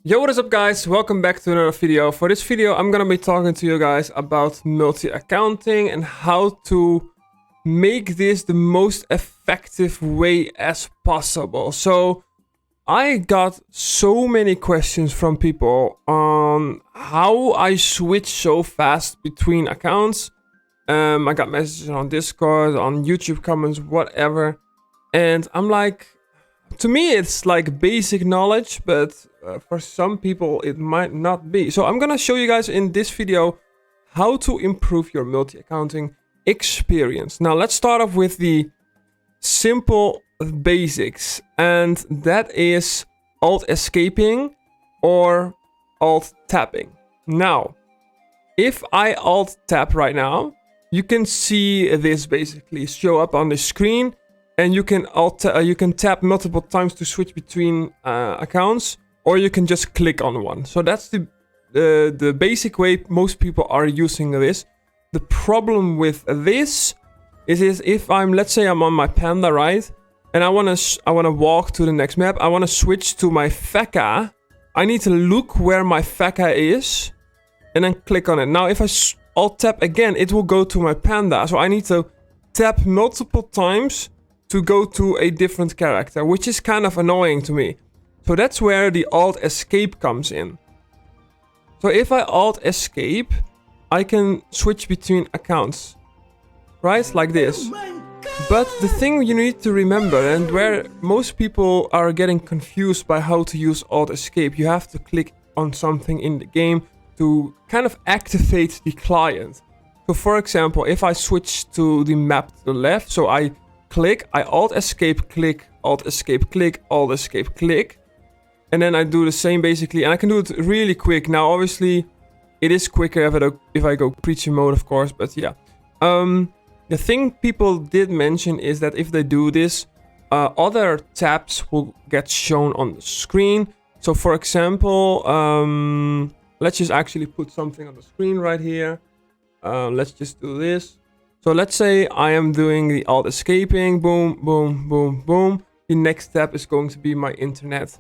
Yo, what is up guys? Welcome back to another video. For this video, I'm gonna be talking to you guys about multi-accounting and how to make this the most effective way as possible. So I got so many questions from people on how I switch so fast between accounts. I got messages on Discord, on YouTube comments, whatever. And I'm like, to me, it's like basic knowledge, but for some people, it might not be. So I'm gonna show you guys in this video how to improve your multi-accounting experience. Now, let's start off with the simple basics, and that is alt-escaping or alt-tapping. Now, if I alt-tap right now, you can see this basically show up on the screen. And you can tap multiple times to switch between accounts, or you can just click on one. So that's the basic way most people are using this. The problem with this is if let's say I'm on my panda, right? And I wanna walk to the next map. I wanna switch to my feca. I need to look where my feca is, and then click on it. Now, if I alt tap again, it will go to my panda. So I need to tap multiple times to go to a different character, which is kind of annoying to me. So that's where the alt escape comes in. So if I alt escape, I can switch between accounts, right? Like this. But the thing you need to remember, and where most people are getting confused by how to use alt escape, you have to click on something in the game to kind of activate the client. So for example, if I switch to the map to the left, so I click, I alt escape click, alt escape click, alt escape click, and then I do the same basically, and I can do it really quick. Now obviously it is quicker if I go preacher mode, of course, but yeah. The thing people did mention is that if they do this, other tabs will get shown on the screen. So for example, let's just actually put something on the screen right here. Let's just do this. So let's say I am doing the alt escaping, boom, boom, boom, boom. The next step is going to be my internet,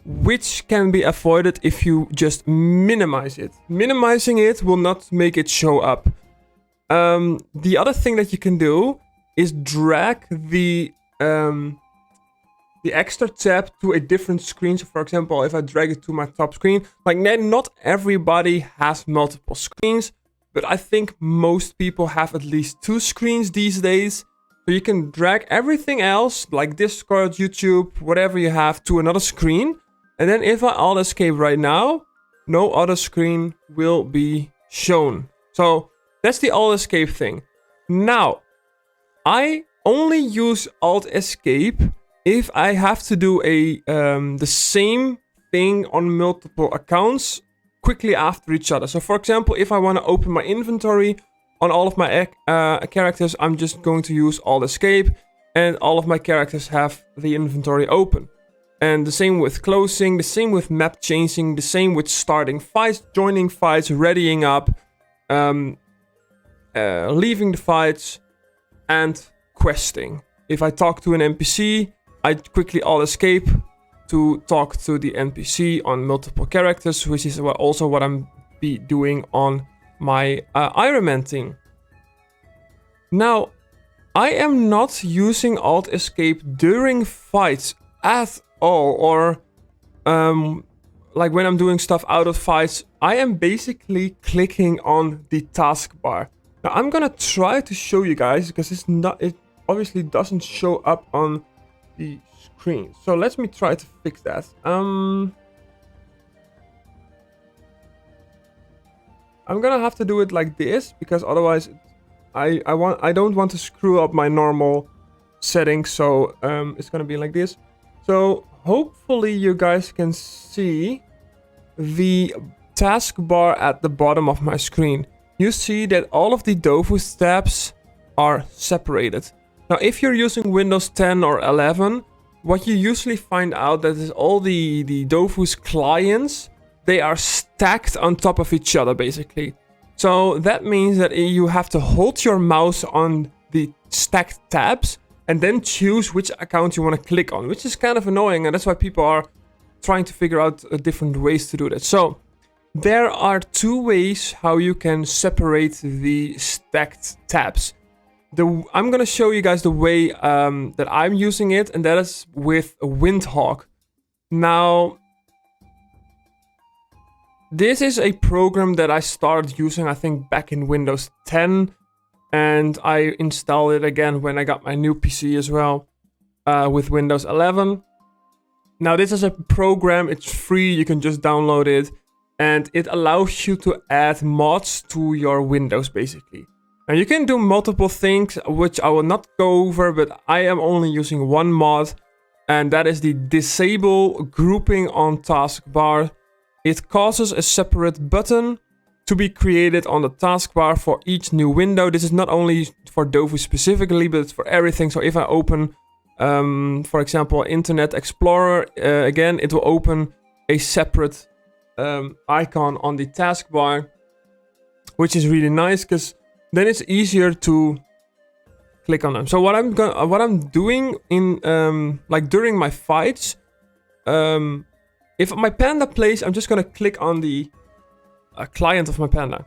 which can be avoided if you just minimize it. Minimizing it will not make it show up. The other thing that you can do is drag the extra tab to a different screen. So for example, if I drag it to my top screen, like not everybody has multiple screens. But I think most people have at least 2 screens these days. So you can drag everything else, like Discord, YouTube, whatever you have, to another screen. And then if I alt escape right now, no other screen will be shown. So that's the alt escape thing. Now, I only use alt escape if I have to do the same thing on multiple accounts quickly after each other. So for example, if I want to open my inventory on all of my characters, I'm just going to use alt escape, and all of my characters have the inventory open. And the same with closing, the same with map changing, the same with starting fights, joining fights, readying up, leaving the fights, and questing. If I talk to an NPC, I quickly alt escape to talk to the NPC on multiple characters, which is also what I'm be doing on my Iron Man thing. Now, I am not using alt escape during fights at all, or like when I'm doing stuff out of fights. I am basically clicking on the taskbar. Now I'm gonna try to show you guys, because it obviously doesn't show up on the screen. So let me try to fix that. I'm gonna have to do it like this, because otherwise I don't want to screw up my normal settings. So it's gonna be like this. So hopefully you guys can see the taskbar at the bottom of my screen. You see that all of the Dofus tabs are separated. Now, if you're using Windows 10 or 11, what you usually find out that is all the Dofus clients, they are stacked on top of each other, basically. So that means that you have to hold your mouse on the stacked tabs and then choose which account you want to click on, which is kind of annoying, and that's why people are trying to figure out different ways to do that. So there are two ways how you can separate the stacked tabs. I'm gonna show you guys the way that I'm using it, and that is with Windhawk. Now, this is a program that I started using, I think, back in Windows 10, and I installed it again when I got my new PC as well, with Windows 11. Now, this is a program, it's free, you can just download it, and it allows you to add mods to your windows, basically. Now, you can do multiple things, which I will not go over, but I am only using one mod, and that is the disable grouping on taskbar. It causes a separate button to be created on the taskbar for each new window. This is not only for Dofus specifically, but it's for everything. So if I open, for example, Internet Explorer, again, it will open a separate icon on the taskbar, which is really nice because then it's easier to click on them. So what I'm doing in like during my fights, if my panda plays, I'm just gonna click on the client of my panda.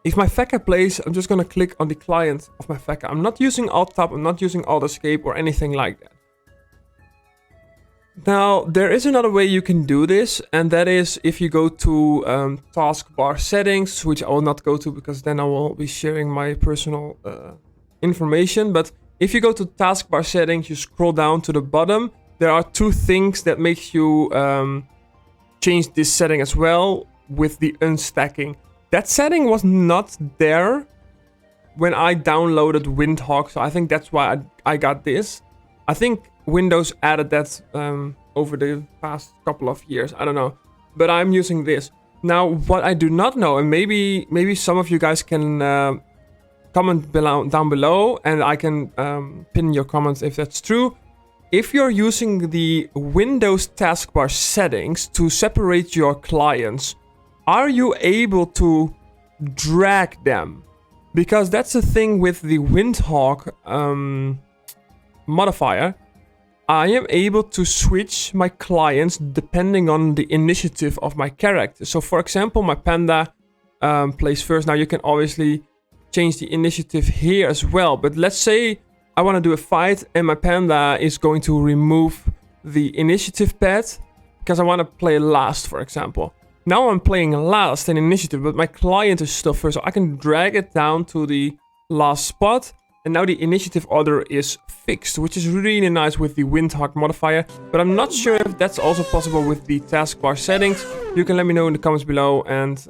If my Feka plays, I'm just gonna click on the client of my Feka. I'm not using Alt-Tab, I'm not using Alt-Escape or anything like that. Now, there is another way you can do this, and that is if you go to taskbar settings, which I will not go to because then I will be sharing my personal information. But if you go to taskbar settings, you scroll down to the bottom, there are two things that makes you change this setting as well with the unstacking. That setting was not there when I downloaded Windhawk, so I think that's why I got this. I think Windows added that over the past couple of years. I don't know, but I'm using this. Now, what I do not know, and maybe some of you guys can comment down below, and I can pin your comments if that's true. If you're using the Windows taskbar settings to separate your clients, are you able to drag them? Because that's the thing with the Windhawk modifier. I am able to switch my clients depending on the initiative of my character. So for example, my panda plays first. Now you can obviously change the initiative here as well. But let's say I want to do a fight and my panda is going to remove the initiative pad because I want to play last, for example. Now I'm playing last in initiative, but my client is still first. So I can drag it down to the last spot. And now the initiative order is fixed, which is really nice with the Windhawk modifier. But I'm not sure if that's also possible with the taskbar settings. You can let me know in the comments below. And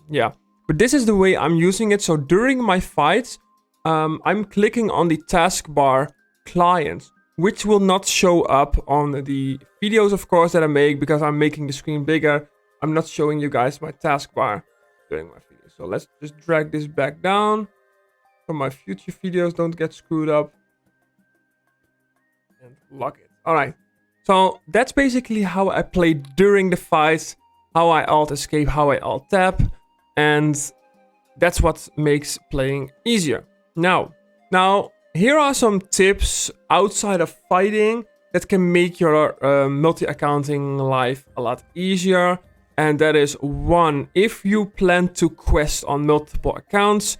yeah, but this is the way I'm using it. So during my fights, I'm clicking on the taskbar client, which will not show up on the videos, of course, that I make because I'm making the screen bigger. I'm not showing you guys my taskbar during my video. So let's just drag this back down so my future videos don't get screwed up. And lock it. Alright. So that's basically how I play during the fights, how I Alt-Escape, how I Alt-Tab. And that's what makes playing easier. Now, here are some tips outside of fighting that can make your multi-accounting life a lot easier. And that is one, if you plan to quest on multiple accounts,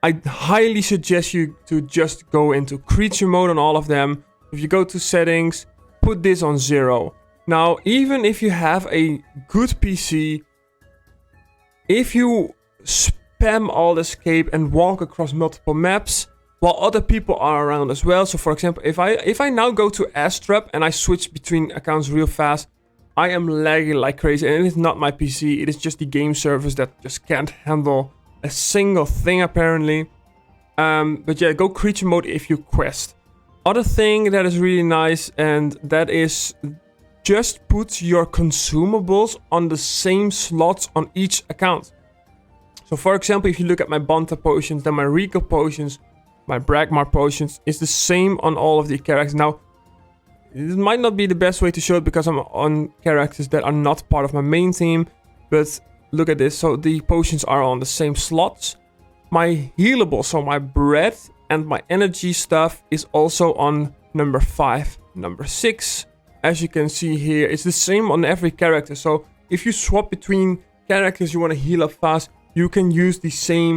I highly suggest you to just go into creature mode on all of them. If you go to settings, put this on 0. Now, even if you have a good PC, if you spam Alt-Escape and walk across multiple maps, while other people are around as well. So for example, if I now go to Astrap and I switch between accounts real fast, I am lagging like crazy, and it is not my PC, it is just the game servers that just can't handle a single thing apparently. But yeah, go creature mode if you quest. Other thing that is really nice, and that is just put your consumables on the same slots on each account. So for example, if you look at my Banta potions, then my Recall potions, my Bragmar potions is the same on all of the characters. Now, it might not be the best way to show it because I'm on characters that are not part of my main team, but look at this. So the potions are on the same slots. My healable, so my bread and my energy stuff is also on number 5, number 6, as you can see here, it's the same on every character. So if you swap between characters, you want to heal up fast, you can use the same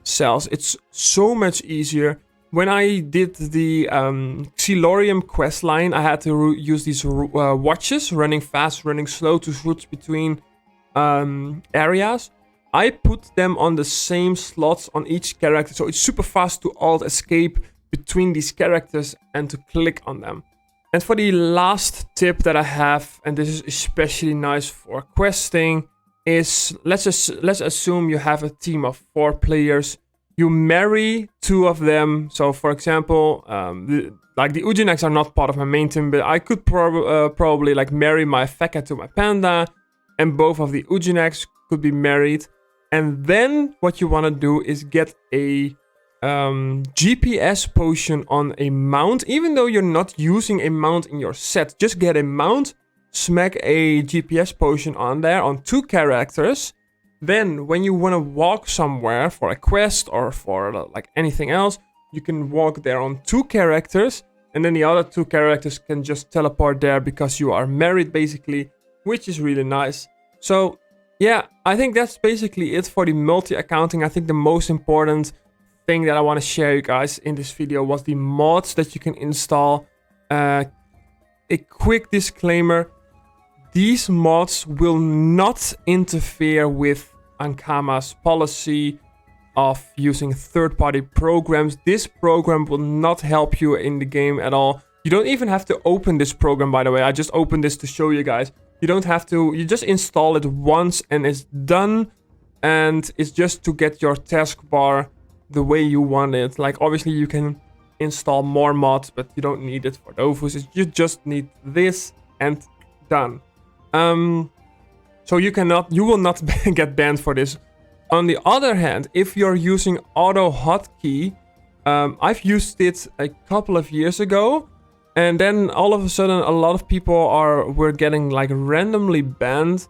cells. It's so much easier. When I did the Xilorium quest line, I had to use these watches, running fast, running slow, to switch between areas. I put them on the same slots on each character, so it's super fast to alt escape between these characters and to click on them. And for the last tip that I have, and this is especially nice for questing, is let's assume you have a team of 4 players. You marry 2 of them. So for example, the Ujinex are not part of my main team, but I could probably like marry my Feka to my Panda, and both of the Ujinex could be married. And then what you want to do is get a GPS potion on a mount. Even though you're not using a mount in your set, just get a mount, smack a GPS potion on there on 2 characters. Then when you want to walk somewhere for a quest or for like anything else, you can walk there on 2 characters, and then the other 2 characters can just teleport there because you are married basically, which is really nice. So yeah, I think that's basically it for the multi-accounting. I think the most important thing that I want to share you guys in this video was the mods that you can install. A quick disclaimer: these mods will not interfere with Ankama's policy of using third-party programs. This program will not help you in the game at all. You don't even have to open this program, by the way. I just opened this to show you guys. You don't have to. You just install it once and it's done. And it's just to get your taskbar the way you want it. Like, obviously you can install more mods, but you don't need it for Dofus. You just need this and done. So you will not get banned for this. On the other hand, if you're using auto hotkey, I've used it a couple of years ago, and then all of a sudden a lot of people were getting like randomly banned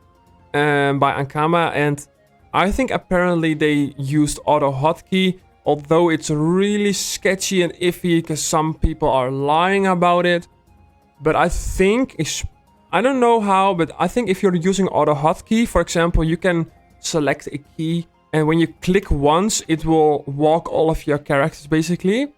by Ankama, and I think apparently they used auto hotkey, although it's really sketchy and iffy because some people are lying about it. But I think I don't know how, but I think if you're using auto hotkey, for example, you can select a key, and when you click once, it will walk all of your characters, basically.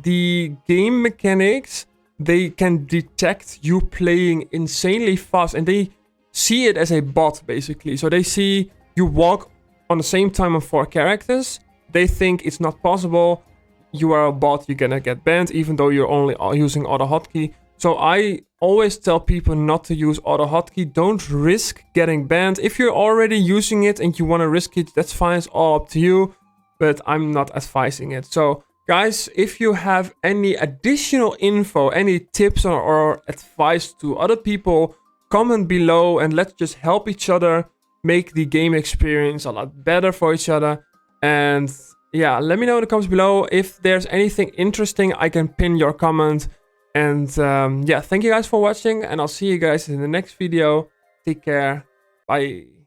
The game mechanics, they can detect you playing insanely fast, and they see it as a bot, basically. So they see you walk on the same time on 4 characters. They think it's not possible. You are a bot, you're gonna get banned, even though you're only using auto hotkey. So I always tell people not to use auto hotkey. Don't risk getting banned. If you're already using it and you want to risk it, that's fine. It's all up to you. But I'm not advising it. So guys, if you have any additional info, any tips or advice to other people, comment below and let's just help each other make the game experience a lot better for each other. And yeah, let me know in the comments below. If there's anything interesting, I can pin your comment. And yeah, thank you guys for watching, and I'll see you guys in the next video. Take care. Bye.